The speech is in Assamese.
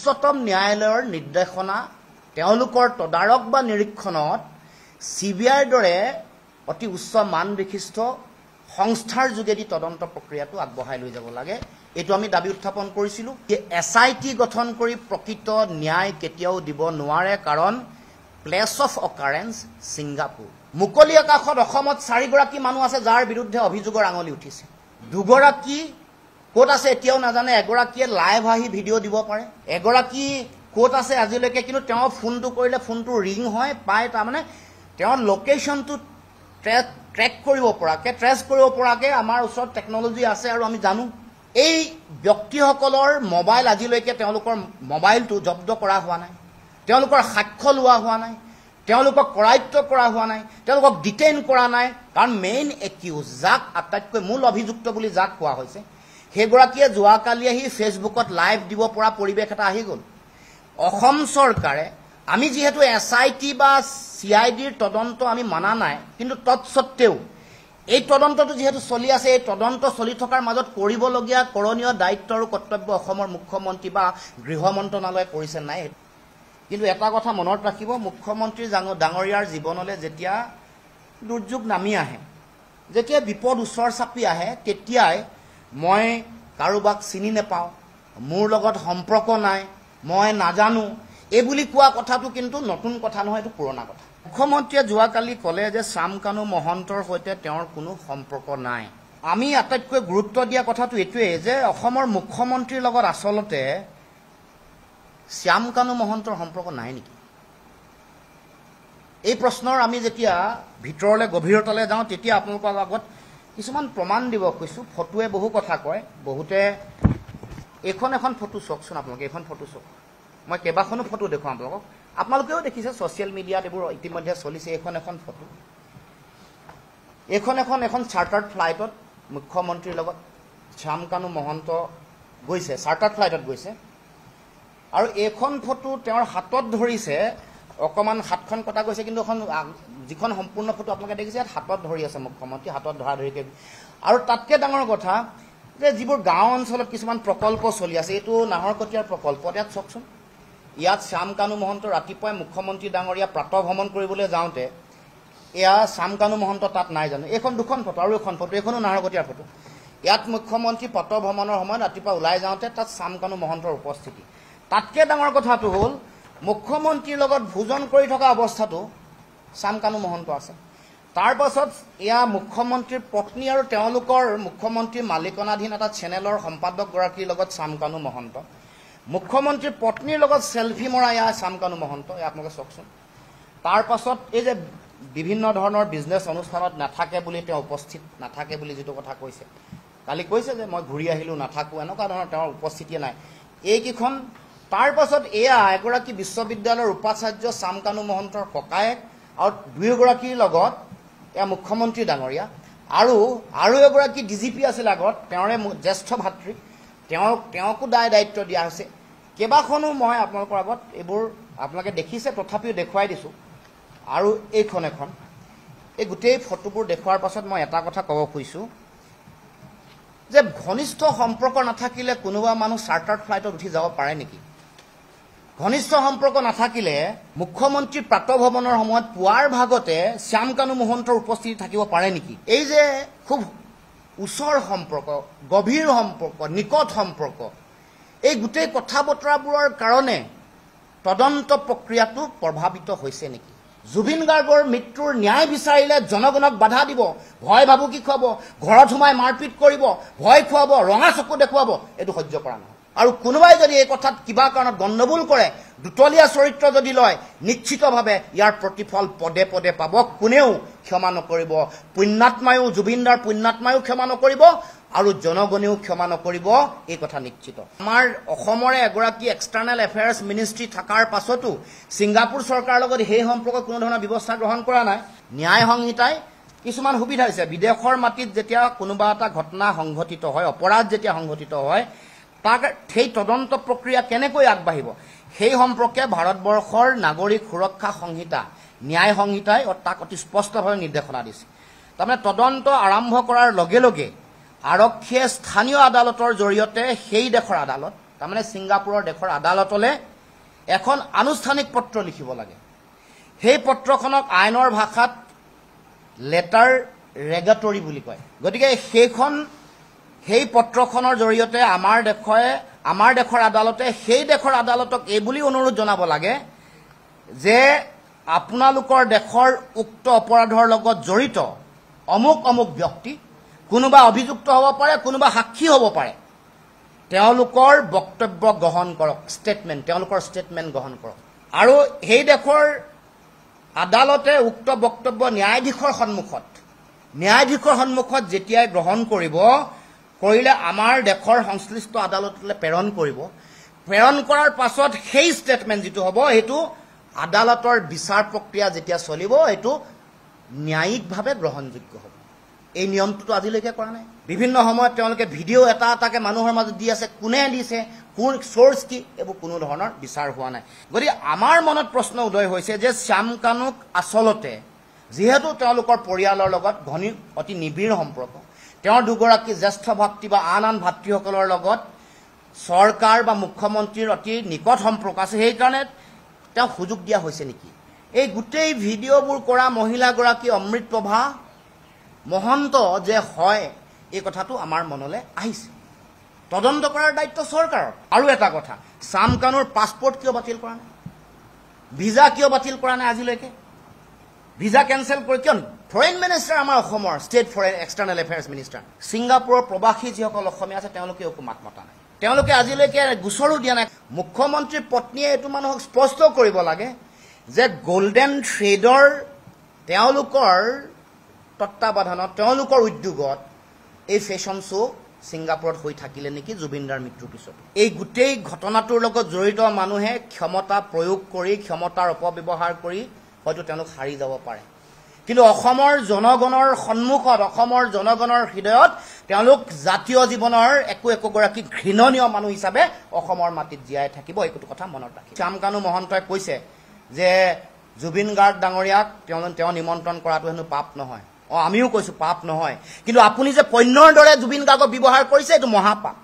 উচ্চতম ন্যায়ালয়ৰ নিৰ্দেশনা তেওঁলোকৰ তদাৰক বা নিৰীক্ষণত CBIৰ দৰে অতি উচ্চ মান বিশিষ্ট সংস্থাৰ যোগেদি তদন্ত প্ৰক্ৰিয়াটো আগবঢ়াই লৈ যাব লাগে এটো আমি দাবী উত্থাপন কৰিছিলো যে SIT গঠন কৰি প্ৰকৃত ন্যায় কেতিয়াও দিব নোৱাৰে কাৰণ প্লেস অফ অকাৰেন্স সিঙ্গাপুৰ মুকলি আকাশত অসমত 4 গৰাকী মানুহ আছে যাৰ বিৰুদ্ধে অভিযোগৰ আঙুলি উঠিছে দুগৰাকী কোট আছে এতিয়াও নাজানে এগৰাকীয়ে লাইভ আহি ভিডিঅ' দিব পাৰে এগৰাকী কোট আছে আজিলৈকে কিন্তু তেওঁ ফোনটো কৰিলে ফোনটো ৰিং হয় পায় তাৰ মানে তেওঁৰ লোকেশনটো ট্ৰেক কৰিব পৰাকে ট্ৰেছ কৰিব পৰাকে আমাৰ ওচৰত টেকনলজি আছে আৰু আমি জানো এই ব্যক্তিসকলৰ মোবাইল আজিলৈকে তেওঁলোকৰ মোবাইলটো জব্দ কৰা হোৱা নাই তেওঁলোকৰ সাক্ষ্য লোৱা হোৱা নাই তেওঁলোকক কৰায়ত্ব কৰা হোৱা নাই তেওঁলোকক ডিটেইন কৰা নাই কাৰণ মেইন একিউজ যাক আটাইতকৈ মূল অভিযুক্ত বুলি যাক কোৱা হৈছে হেগৰাকীয়ে যোৱাকালি আহি ফেসবুকত লাইভ দিব পৰা পৰিবেশ এটা আহি গল অসম চৰকাৰে আমি যেহেতু SIT বা CIDৰ তদন্ত আমি মানা নাই কিন্তু তৎসত্ত্বেও এই তদন্তটো যেহেতু চলি আছে এই তদন্ত চলি থকাৰ মাজত কৰিবলগীয়া কৰণীয় দায়িত্ব আৰু কৰ্তব্য অসমৰ মুখ্যমন্ত্ৰী বা গৃহ মন্ত্ৰণালয়ে কৰিছে নাই কিন্তু এটা কথা মনত ৰাখিব মুখ্যমন্ত্ৰী ডাঙৰীয়াৰ জীৱনলৈ যেতিয়া দুৰ্যোগ নামি আহে যেতিয়া বিপদ ওচৰ চাপি আহে তেতিয়াই মই কাৰোবাক চিনি নেপাও মোৰ লগত সম্পৰ্ক নাই মই নাজানো এই বুলি কোৱা কথাটো কিন্তু নতুন কথা নহয় এটো পুৰণা কথা মুখ্যমন্ত্ৰীয়ে যোৱাকালি ক'লে যে শ্যামকানু মহন্তৰ সৈতে তেওঁৰ কোনো সম্পৰ্ক নাই আমি আটাইতকৈ গুৰুত্ব দিয়া কথাটো এটোৱে যে অসমৰ মুখ্যমন্ত্ৰীৰ লগত আসলতে শ্যামকানু মহন্তৰ সম্পৰ্ক নাই নেকি এই প্ৰশ্নৰ আমি যেতিয়া ভিতৰলৈ গভীৰতালৈ যাওঁ তেতিয়া আপোনালোকৰ আগত কিছুমান প্ৰমাণ দিব কৈছো ফটোৱে বহু কথা কয় বহুতে এখন ফটো চাওকচোন আপোনালোকে এখন ফটো চাওক মই কেবাখনো ফটো দেখুৱাম আপোনালোকেও দেখিছে সোশ্যাল মিডিয়াত এবোৰ ইতিমধ্যে চলিছে এখন ফটো এখন চাৰ্টাৰ্ড ফ্লাইটত মুখ্যমন্ত্ৰীৰ লগত শ্যামকানু মহন্ত গৈছে চাৰ্টাৰ্ড ফ্লাইটত গৈছে আৰু এখন ফটো তেওঁৰ হাতত ধৰিছে অকমান হাতখন কটা গৈছে কিন্তু এখন যিখন সম্পূৰ্ণ ফটো আপোনালোকে দেখিছে হাতত ধৰি আছে মুখ্যমন্ত্ৰী হাতত ধৰা ধৰিকে আৰু তাতকে ডাঙৰ কথা যে যিবোৰ গাঁও অঞ্চলত কিছুমান প্ৰকল্প চলি আছে এটো নাহৰকটীয়াৰ প্ৰকল্প ইয়াত চাওকচোন ইয়াত শ্যামকানু মহন্ত ৰাতিপুৱাই মুখ্যমন্ত্ৰী ডাঙৰীয়া প্ৰাতঃ ভ্ৰমণ কৰিবলৈ যাওঁতে এয়া শ্যামকানু মহন্ত তাত নাই জানো এখন দুখন ফটো আৰু এখন ফটো এখনো নাহৰকটীয়াৰ ফটো ইয়াত মুখ্যমন্ত্ৰী প্ৰাতঃ ভ্ৰমণৰ সময়ত ৰাতিপুৱা ওলাই যাওঁতে তাত শ্যামকানু মহন্তৰ উপস্থিতি তাতকে ডাঙৰ কথাটো হ'ল মুখ্যমন্ত্ৰীৰ লগত ভোজন কৰি থকা অৱস্থাটো শ্যামকানু মহন্ত আছে তাৰ পাছত এয়া মুখ্যমন্ত্ৰীৰ পত্নী আৰু তেওঁলোকৰ মুখ্যমন্ত্ৰীৰ মালিকানাধীন এটা চেনেলৰ সম্পাদক গৰাকীৰ লগত শ্যামকানু মহন্ত মুখ্যমন্ত্ৰীৰ পত্নীৰ লগত সেলফি মৰা এয়া শ্যামকানু মহন্ত আপোনালোকে চাওকচোন তাৰ পাছত এই যে বিভিন্ন ধৰণৰ বিজনেছ অনুষ্ঠানত নাথাকে বুলি তেওঁ উপস্থিত নাথাকে বুলি যেটো কথা কৈছে কালি কৈছে যে মই ঘূৰি আহিলো নাথাকো এনেকুৱা ধৰণৰ তেওঁৰ উপস্থিতি নাই এইকিখন তাৰ পাছত এয়া এগৰাকী বিশ্ববিদ্যালয়ৰ উপাচাৰ্য শ্যামকানু মহন্তৰ ককায়েক আৰু দুয়োগৰাকীৰ লগত এয়া মুখ্যমন্ত্ৰী ডাঙৰীয়া আৰু এগৰাকী DGP আছিল আগত তেওঁৰে জ্যেষ্ঠ ভাতৃ তেওঁকো দায়িত্ব দিয়া হৈছে কেবাখনো মই আপোনালোকৰ আগত এইবোৰ আপোনালোকে দেখিছে তথাপিও দেখুৱাই দিছো আৰু এখন এই গোটেই ফটোবোৰ দেখুৱাৰ পাছত মই এটা কথা ক'ব খুজিছো যে ঘনিষ্ঠ সম্পৰ্ক নাথাকিলে কোনোবা মানুহ চাৰ্টাৰ্ড ফ্লাইটত উঠি যাব পাৰে নেকি ঘনিষ্ঠ সম্পৰ্ক নাথাকিলে মুখ্যমন্ত্ৰী প্ৰাতঃ ভ্ৰমণৰ সময়ত পুৱাৰ ভাগতে শ্যামকানু মহন্তৰ উপস্থিতি থাকিব পাৰে নেকি এই যে খুব ওচৰ সম্পৰ্ক গভীৰ সম্পৰ্ক নিকট সম্পৰ্ক এই গোটেই কথা বতৰাবোৰৰ কাৰণে তদন্ত প্ৰক্ৰিয়াটো প্ৰভাৱিত হৈছে নেকি জুবিন গাৰ্গৰ মৃত্যুৰ ন্যায় বিচাৰিলে জনগণক বাধা দিব ভয় ভাবুকি খুৱাব ঘৰত সোমাই মাৰপিট কৰিব ভয় খুৱাব ৰঙা চকু দেখুৱাব এটো সহ্য কৰা নহয় আৰু কোনোবাই যদি এই কথাত কিবা কাৰণত গণ্ডগোল কৰে দুতলীয়া চৰিত্ৰ যদি লয় নিশ্চিতভাৱে ইয়াৰ প্ৰতিফল পদে পদে পাব কোনেও ক্ষমা নকৰিব পুণ্যাত্মায়ো জুবিনদাৰ পুণ্যাত্মায়ো ক্ষমা নকৰিব আৰু জনগণেও ক্ষমা নকৰিব এই কথা নিশ্চিত আমাৰ অসমৰে এগৰাকী এক্সটাৰ্নেল এফেয়াৰ্স মিনিষ্ট্ৰী থাকাৰ পাছতো সিঙ্গাপুৰ চৰকাৰৰ লগত সেই সম্পৰ্ক কোনো ধৰণৰ ব্যৱস্থা গ্ৰহণ কৰা নাই ন্যায় সংহিতাই কিছুমান সুবিধা হৈছে বিদেশৰ মাটিত যেতিয়া কোনোবা এটা ঘটনা সংঘটিত হয় অপৰাধ যেতিয়া সংঘটিত হয় তাক সেই তদন্ত প্ৰক্ৰিয়া কেনেকৈ আগবাঢ়িব সেই সম্পৰ্কে ভাৰতবৰ্ষৰ নাগৰিক সুৰক্ষা সংহিতা ন্যায় সংহিতাই তাক অতি স্পষ্টভাৱে নিৰ্দেশনা দিছে তাৰমানে তদন্ত আৰম্ভ কৰাৰ লগে লগে আৰক্ষীয়ে স্থানীয় আদালতৰ জৰিয়তে সেই দেশৰ আদালত তাৰমানে ছিংগাপুৰৰ দেশৰ আদালতলৈ এখন আনুষ্ঠানিক পত্ৰ লিখিব লাগে সেই পত্ৰখনক আইনৰ ভাষাত লেটাৰ ৰেগাটৰী বুলি কয় গতিকে সেই পত্ৰখনৰ জৰিয়তে আমাৰ দেশৰ আদালতে সেই দেশৰ আদালতক এই বুলি অনুৰোধ জনাব লাগে যে আপোনালোকৰ দেশৰ উক্ত অপৰাধৰ লগত জড়িত অমুক ব্যক্তি কোনোবা অভিযুক্ত হ'ব পাৰে কোনোবা সাক্ষী হ'ব পাৰে তেওঁলোকৰ বক্তব্য গ্ৰহণ কৰক তেওঁলোকৰ ষ্টেটমেণ্ট গ্ৰহণ কৰক আৰু সেই দেশৰ আদালতে উক্ত বক্তব্য ন্যায়াধীশৰ সন্মুখত যেতিয়াই গ্ৰহণ কৰিলে আমাৰ দেশৰ সংশ্লিষ্ট আদালতলৈ প্ৰেৰণ কৰাৰ পাছত সেই ষ্টেটমেণ্ট যিটো হ'ব সেইটো আদালতৰ বিচাৰ প্ৰক্ৰিয়া যেতিয়া চলিব সেইটো ন্যায়িকভাৱে গ্ৰহণযোগ্য হ'ব এই নিয়মটোতো আজিলৈকে কৰা নাই বিভিন্ন সময়ত তেওঁলোকে ভিডিঅ' এটাকে মানুহৰ মাজত দি আছে কোনে দিছে কোন চ'ৰ্চ কি এইবোৰ কোনো ধৰণৰ বিচাৰ হোৱা নাই গতিকে আমাৰ মনত প্ৰশ্ন উদয় হৈছে যে শ্যাম কানুক আচলতে যিহেতু তেওঁলোকৰ পৰিয়ালৰ লগত অতি নিবিড় সম্পৰ্ক তেওঁৰ দুগৰাকী জ্যেষ্ঠ ভাতৃ বা আন ভাতৃসকলৰ লগত চৰকাৰ বা মুখ্যমন্ত্ৰীৰ অতি নিকট সম্পৰ্ক আছে সেইকাৰণে তেওঁ সুযোগ দিয়া হৈছে নেকি এই গোটেই ভিডিঅ'বোৰ কৰা মহিলাগৰাকী অমৃতপ্ৰভা মহন্ত যে হয় এই কথাটো আমাৰ মনলৈ আহিছে তদন্ত কৰাৰ দায়িত্ব চৰকাৰৰ আৰু এটা কথা শ্যাম কানুৰ পাছপোৰ্ট কিয় বাতিল কৰা নাই ভিজা কিয় বাতিল কৰা নাই আজিলৈকে ভিজা কেনচেল কৰি কিয় ফৰেইন মিনিষ্টাৰ আমাৰ অসমৰ state foreign external affairs minister ছিংগাপুৰৰ প্ৰবাসী যিসকল অসমীয়া আছে তেওঁলোকে একো মাত মতা নাই তেওঁলোকে আজিলৈকে গোচৰো দিয়া নাই মুখ্যমন্ত্ৰীৰ পত্নীয়ে এইটো মানুহক স্পষ্ট কৰিব লাগে যে গোল্ডেন থ্ৰেডৰ তেওঁলোকৰ তত্বাৱধানত তেওঁলোকৰ উদ্যোগত এই ফেশ্বন শ্ব' ছিংগাপুৰত হৈ থাকিলে নেকি জুবিনদাৰ মৃত্যুৰ পিছত এই গোটেই ঘটনাটোৰ লগত জড়িত মানুহে ক্ষমতা প্ৰয়োগ কৰি ক্ষমতাৰ অপব্যৱহাৰ কৰি হয়তো তেওঁলোক হাৰি যাব পাৰে কিন্তু অসমৰ জনগণৰ সন্মুখত অসমৰ জনগণৰ হৃদয়ত তেওঁলোক জাতীয় জীৱনৰ একোগৰাকী ঘৃণনীয় মানুহ হিচাপে অসমৰ মাটিত জীয়াই থাকিব এইটো কথা মনত ৰাখি শ্যাম কানু মহন্তই কৈছে যে জুবিন গাৰ্গ ডাঙৰীয়াক তেওঁ নিমন্ত্ৰণ কৰাটো হেনো পাপ নহয় আমিও কৈছো পাপ নহয় কিন্তু আপুনি যে পণ্যৰ দৰে জুবিন গাৰ্গক ব্যৱহাৰ কৰিছে এইটো মহাপাপ